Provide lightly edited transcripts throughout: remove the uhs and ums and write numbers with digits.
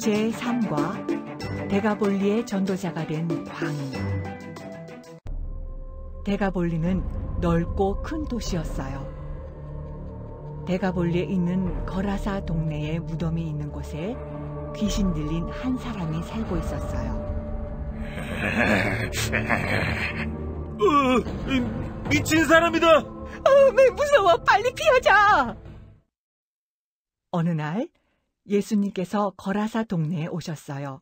제3과 데가볼리의 전도자가 된 광야. 데가볼리는 넓고 큰 도시였어요. 데가볼리에 있는 거라사 동네에 무덤이 있는 곳에 귀신 들린 한 사람이 살고 있었어요. 미친 사람이다! 왜 무서워! 빨리 피하자! 어느 날 예수님께서 거라사 동네에 오셨어요.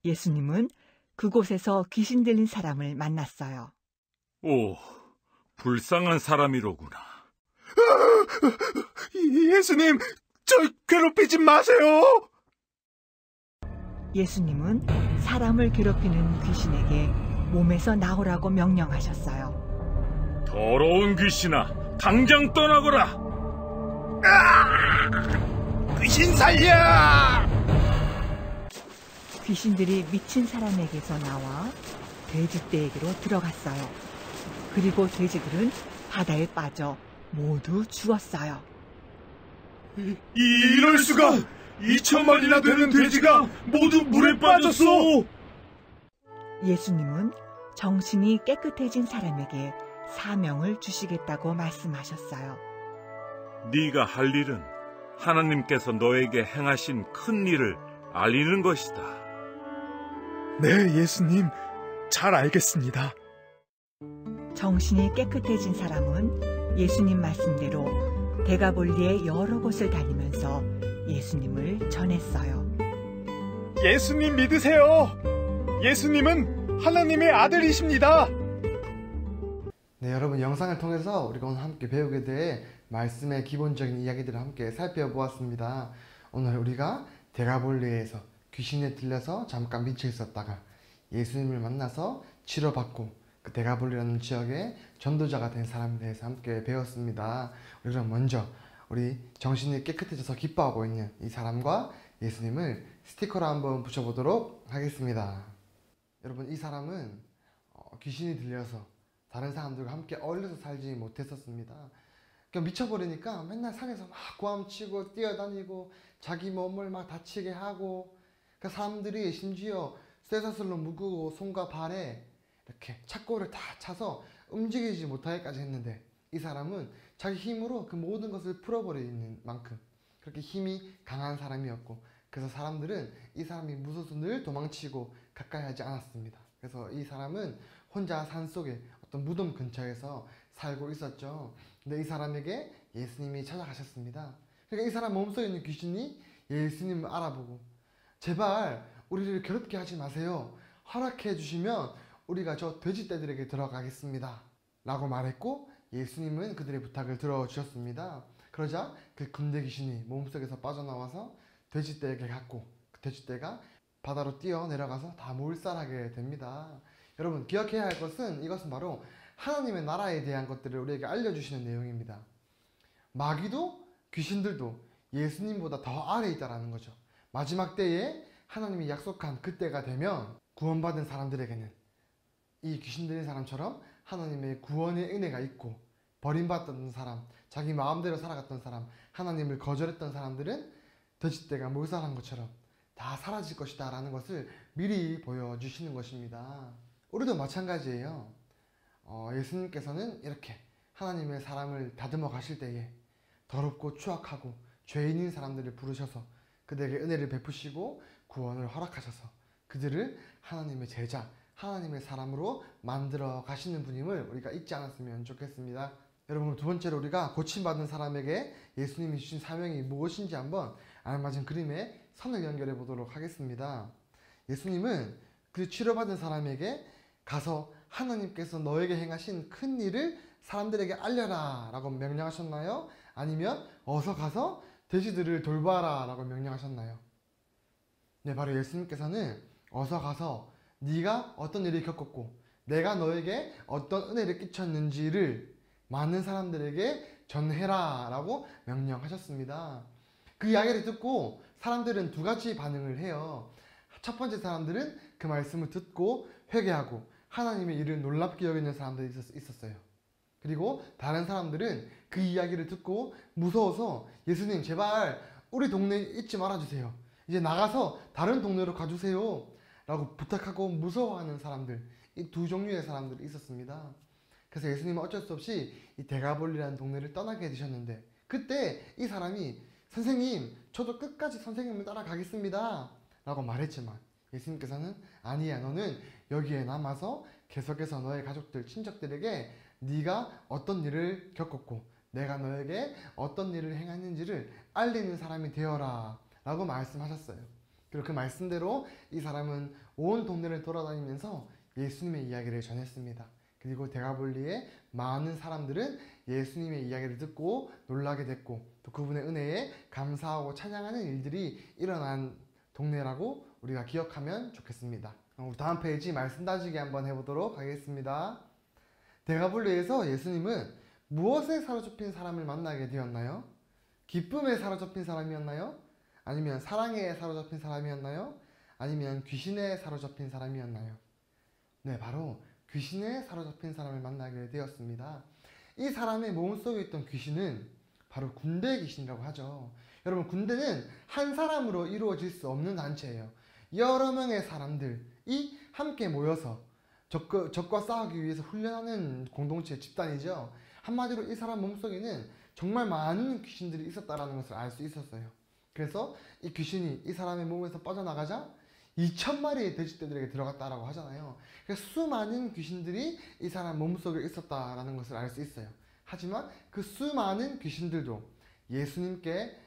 예수님은 그곳에서 귀신 들린 사람을 만났어요. 오, 불쌍한 사람이로구나. 예수님, 저 괴롭히지 마세요! 예수님은 사람을 괴롭히는 귀신에게 몸에서 나오라고 명령하셨어요. 더러운 귀신아, 당장 떠나거라! 귀신 살려! 귀신들이 미친 사람에게서 나와 돼지떼에게로 들어갔어요. 그리고 돼지들은 바다에 빠져 모두 죽었어요. 이럴 수가! 2,000마리나 되는 돼지가 모두 물에 빠졌어! 예수님은 정신이 깨끗해진 사람에게 사명을 주시겠다고 말씀하셨어요. 네가 할 일은 하나님께서 너에게 행하신 큰 일을 알리는 것이다. 네, 예수님. 잘 알겠습니다. 정신이 깨끗해진 사람은 예수님 말씀대로 데가볼리의 여러 곳을 다니면서 예수님을 전했어요. 예수님 믿으세요. 예수님은 하나님의 아들이십니다. 네, 여러분, 영상을 통해서 우리가 오늘 함께 배우게 될 말씀의 기본적인 이야기들을 함께 살펴보았습니다. 오늘 우리가 데가볼리에서 귀신에 들려서 잠깐 미쳐 있었다가 예수님을 만나서 치료받고 그 데가볼리라는 지역의 전도자가 된 사람에 대해서 함께 배웠습니다. 우리가 먼저 우리 정신이 깨끗해져서 기뻐하고 있는 이 사람과 예수님을 스티커로 한번 붙여보도록 하겠습니다. 여러분, 이 사람은 귀신이 들려서 다른 사람들과 함께 어울려서 살지 못했었습니다. 그러니까 미쳐버리니까 맨날 산에서 막 고함치고 뛰어다니고 자기 몸을 막 다치게 하고, 그러니까 사람들이 심지어 쇠사슬로 묶고 손과 발에 이렇게 착고를 다 차서 움직이지 못하게까지 했는데, 이 사람은 자기 힘으로 그 모든 것을 풀어버리는 만큼 그렇게 힘이 강한 사람이었고, 그래서 사람들은 이 사람이 무서워서 늘 도망치고 가까이 하지 않았습니다. 그래서 이 사람은 혼자 산속에 어떤 무덤 근처에서 살고 있었죠. 근데 이 사람에게 예수님이 찾아가셨습니다. 그러니까 이 사람 몸속에 있는 귀신이 예수님을 알아보고, 제발 우리를 괴롭게 하지 마세요. 허락해 주시면 우리가 저 돼지떼들에게 들어가겠습니다 라고 말했고, 예수님은 그들의 부탁을 들어주셨습니다. 그러자 그 군대 귀신이 몸속에서 빠져나와서 돼지떼에게 갔고, 그 돼지떼가 바다로 뛰어내려가서 다 몰살하게 됩니다. 여러분, 기억해야 할 것은, 이것은 바로 하나님의 나라에 대한 것들을 우리에게 알려주시는 내용입니다. 마귀도 귀신들도 예수님보다 더 아래에 있다는 거죠. 마지막 때에 하나님이 약속한 그때가 되면 구원받은 사람들에게는 이 귀신 들린 사람처럼 하나님의 구원의 은혜가 있고, 버림받았던 사람, 자기 마음대로 살아갔던 사람, 하나님을 거절했던 사람들은 돼지떼가 몰살한 것처럼 다 사라질 것이다 라는 것을 미리 보여주시는 것입니다. 우리도 마찬가지예요. 예수님께서는 이렇게 하나님의 사람을 다듬어 가실 때에 더럽고 추악하고 죄인인 사람들을 부르셔서 그들에게 은혜를 베푸시고 구원을 허락하셔서 그들을 하나님의 제자, 하나님의 사람으로 만들어 가시는 분임을 우리가 잊지 않았으면 좋겠습니다. 여러분, 두 번째로 우리가 고침받은 사람에게 예수님이 주신 사명이 무엇인지 한번 알맞은 그림에 선을 연결해 보도록 하겠습니다. 예수님은 그 치료받은 사람에게 가서 하나님께서 너에게 행하신 큰 일을 사람들에게 알려라 라고 명령하셨나요? 아니면 어서 가서 돼지들을 돌봐라 라고 명령하셨나요? 네, 바로 예수님께서는 어서 가서 네가 어떤 일을 겪었고 내가 너에게 어떤 은혜를 끼쳤는지를 많은 사람들에게 전해라 라고 명령하셨습니다. 그 이야기를 듣고 사람들은 두 가지 반응을 해요. 첫 번째, 사람들은 그 말씀을 듣고 회개하고 하나님의 일을 놀랍게 여기는 사람들이 있었어요. 그리고 다른 사람들은 그 이야기를 듣고 무서워서 예수님 제발 우리 동네에 있지 말아주세요. 이제 나가서 다른 동네로 가주세요 라고 부탁하고 무서워하는 사람들, 이 두 종류의 사람들이 있었습니다. 그래서 예수님은 어쩔 수 없이 이 데가볼리라는 동네를 떠나게 되셨는데, 그때 이 사람이 선생님, 저도 끝까지 선생님을 따라가겠습니다 라고 말했지만 예수님께서는 아니야, 너는 여기에 남아서 계속해서 너의 가족들, 친척들에게 네가 어떤 일을 겪었고 내가 너에게 어떤 일을 행했는지를 알리는 사람이 되어라 라고 말씀하셨어요. 그리고 그 말씀대로 이 사람은 온 동네를 돌아다니면서 예수님의 이야기를 전했습니다. 그리고 데가볼리의 많은 사람들은 예수님의 이야기를 듣고 놀라게 됐고, 또 그분의 은혜에 감사하고 찬양하는 일들이 일어난 동네라고 우리가 기억하면 좋겠습니다. 다음 페이지 말씀 다지기 한번 해보도록 하겠습니다. 데가볼리에서 예수님은 무엇에 사로잡힌 사람을 만나게 되었나요? 기쁨에 사로잡힌 사람이었나요? 아니면 사랑에 사로잡힌 사람이었나요? 아니면 귀신에 사로잡힌 사람이었나요? 네, 바로 귀신에 사로잡힌 사람을 만나게 되었습니다. 이 사람의 몸속에 있던 귀신은 바로 군대 귀신이라고 하죠. 여러분, 군대는 한 사람으로 이루어질 수 없는 단체예요. 여러 명의 사람들이 함께 모여서 적과 싸우기 위해서 훈련하는 공동체, 집단이죠. 한마디로 이 사람 몸속에는 정말 많은 귀신들이 있었다는 것을 알 수 있었어요. 그래서 이 귀신이 이 사람의 몸에서 빠져나가자 2,000마리의 돼지떼들에게 들어갔다라고 하잖아요. 그래서 수많은 귀신들이 이 사람 몸속에 있었다라는 것을 알 수 있어요. 하지만 그 수많은 귀신들도 예수님께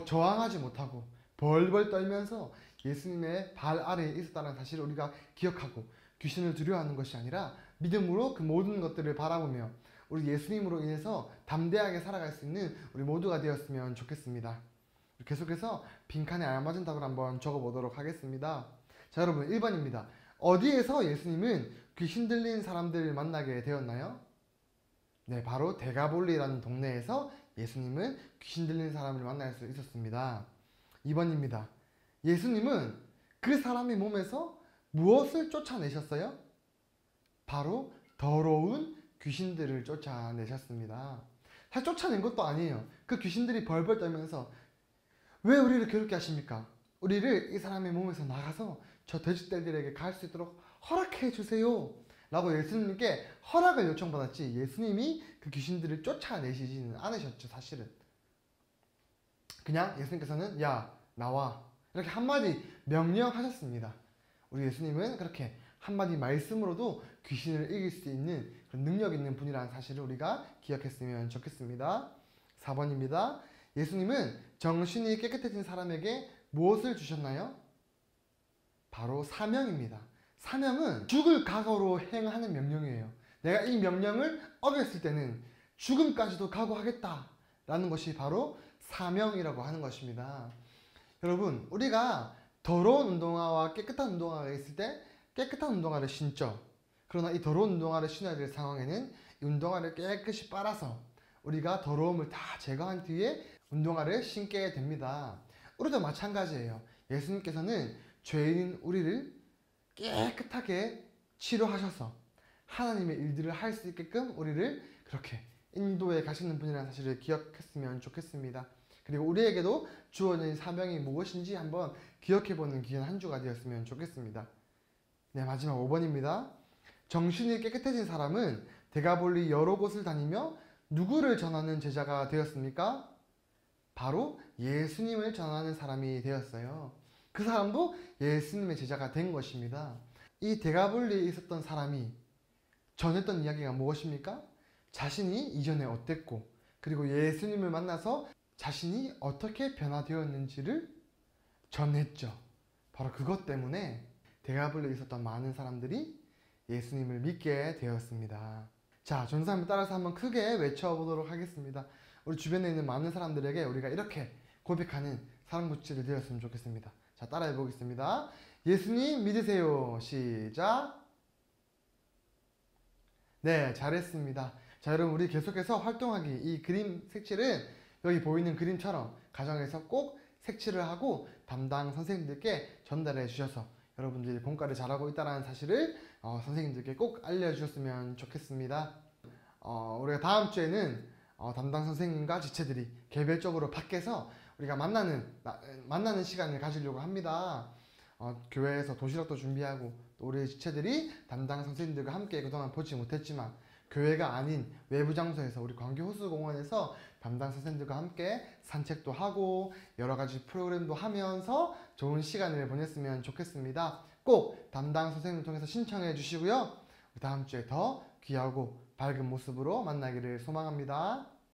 저항하지 못하고 벌벌 떨면서 예수님의 발 아래에 있었다는 사실을 우리가 기억하고, 귀신을 두려워하는 것이 아니라 믿음으로 그 모든 것들을 바라보며 우리 예수님으로 인해서 담대하게 살아갈 수 있는 우리 모두가 되었으면 좋겠습니다. 계속해서 빈칸에 알맞은 답을 한번 적어보도록 하겠습니다. 자, 여러분, 1번입니다. 어디에서 예수님은 귀신 들린 사람들을 만나게 되었나요? 네, 바로 데가볼리라는 동네에서 예수님은 귀신 들린 사람을 만날 수 있었습니다. 2번입니다. 예수님은 그 사람의 몸에서 무엇을 쫓아내셨어요? 바로 더러운 귀신들을 쫓아내셨습니다. 사실 쫓아낸 것도 아니에요. 그 귀신들이 벌벌 떨면서 왜 우리를 괴롭게 하십니까? 우리를 이 사람의 몸에서 나가서 저 돼지떼들에게 갈 수 있도록 허락해 주세요 라고 예수님께 허락을 요청받았지, 예수님이 그 귀신들을 쫓아내시지는 않으셨죠. 사실은 그냥 예수님께서는 야, 나와, 이렇게 한마디 명령하셨습니다. 우리 예수님은 그렇게 한마디 말씀으로도 귀신을 이길 수 있는 그런 능력 있는 분이라는 사실을 우리가 기억했으면 좋겠습니다. 4번입니다. 예수님은 정신이 깨끗해진 사람에게 무엇을 주셨나요? 바로 사명입니다. 사명은 죽을 각오로 행하는 명령이에요. 내가 이 명령을 어겼을 때는 죽음까지도 각오하겠다 라는 것이 바로 사명이라고 하는 것입니다. 여러분, 우리가 더러운 운동화와 깨끗한 운동화가 있을 때 깨끗한 운동화를 신죠. 그러나 이 더러운 운동화를 신어야 될 상황에는 이 운동화를 깨끗이 빨아서 우리가 더러움을 다 제거한 뒤에 운동화를 신게 됩니다. 우리도 마찬가지예요. 예수님께서는 죄인인 우리를 깨끗하게 치료하셔서 하나님의 일들을 할 수 있게끔 우리를 그렇게 인도해 가시는 분이라는 사실을 기억했으면 좋겠습니다. 그리고 우리에게도 주어진 사명이 무엇인지 한번 기억해보는 귀한 한 주가 되었으면 좋겠습니다. 네, 마지막 5번입니다. 정신이 깨끗해진 사람은 데가볼리 여러 곳을 다니며 누구를 전하는 제자가 되었습니까? 바로 예수님을 전하는 사람이 되었어요. 그 사람도 예수님의 제자가 된 것입니다. 이 데가볼리에 있었던 사람이 전했던 이야기가 무엇입니까? 자신이 이전에 어땠고, 그리고 예수님을 만나서 자신이 어떻게 변화되었는지를 전했죠. 바로 그것 때문에 데가볼리에 있었던 많은 사람들이 예수님을 믿게 되었습니다. 자, 전사님 따라서 한번 크게 외쳐보도록 하겠습니다. 우리 주변에 있는 많은 사람들에게 우리가 이렇게 고백하는 사랑부치를 되었으면 좋겠습니다. 자, 따라해 보겠습니다. 예수님 믿으세요. 시작. 네, 잘했습니다. 자, 여러분, 우리 계속해서 활동하기, 이 그림 색칠은 여기 보이는 그림처럼 가정에서 꼭 색칠을 하고 담당 선생님들께 전달해 주셔서 여러분들이 공과를 잘하고 있다는 사실을 선생님들께 꼭 알려주셨으면 좋겠습니다. 우리가 다음 주에는 담당 선생님과 지체들이 개별적으로 밖에서 우리가 만나는 시간을 가지려고 합니다. 교회에서 도시락도 준비하고 또 우리 지체들이 담당 선생님들과 함께 그동안 보지 못했지만 교회가 아닌 외부 장소에서 우리 광교 호수공원에서 담당 선생님들과 함께 산책도 하고 여러 가지 프로그램도 하면서 좋은 시간을 보냈으면 좋겠습니다. 꼭 담당 선생님을 통해서 신청해 주시고요. 다음 주에 더 귀하고 밝은 모습으로 만나기를 소망합니다.